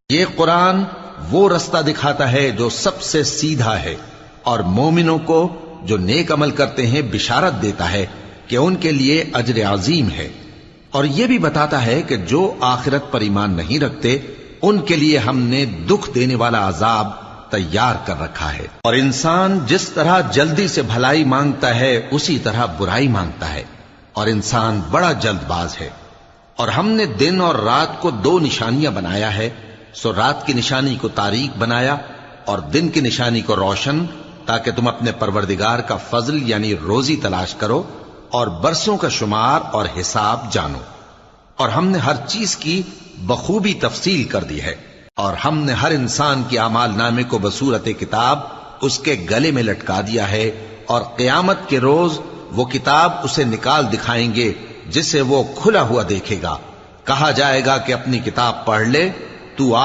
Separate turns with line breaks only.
یہ قرآن وہ رستہ دکھاتا ہے جو سب سے سیدھا ہے، اور مومنوں کو جو نیک عمل کرتے ہیں بشارت دیتا ہے کہ ان کے لیے اجر عظیم ہے، اور یہ بھی بتاتا ہے کہ جو آخرت پر ایمان نہیں رکھتے ان کے لیے ہم نے دکھ دینے والا عذاب تیار کر رکھا ہے۔ اور انسان جس طرح جلدی سے بھلائی مانگتا ہے اسی طرح برائی مانگتا ہے، اور انسان بڑا جلد باز ہے۔ اور ہم نے دن اور رات کو دو نشانیاں بنایا ہے، سو رات کی نشانی کو تاریک بنایا اور دن کی نشانی کو روشن، تاکہ تم اپنے پروردگار کا فضل یعنی روزی تلاش کرو اور برسوں کا شمار اور حساب جانو۔ اور ہم نے ہر چیز کی بخوبی تفصیل کر دی ہے، اور ہم نے ہر انسان کے اعمال نامے کو بصورت کتاب اس کے گلے میں لٹکا دیا ہے، اور قیامت کے روز وہ کتاب اسے نکال دکھائیں گے جسے وہ کھلا ہوا دیکھے گا۔ کہا جائے گا کہ اپنی کتاب پڑھ لے، تو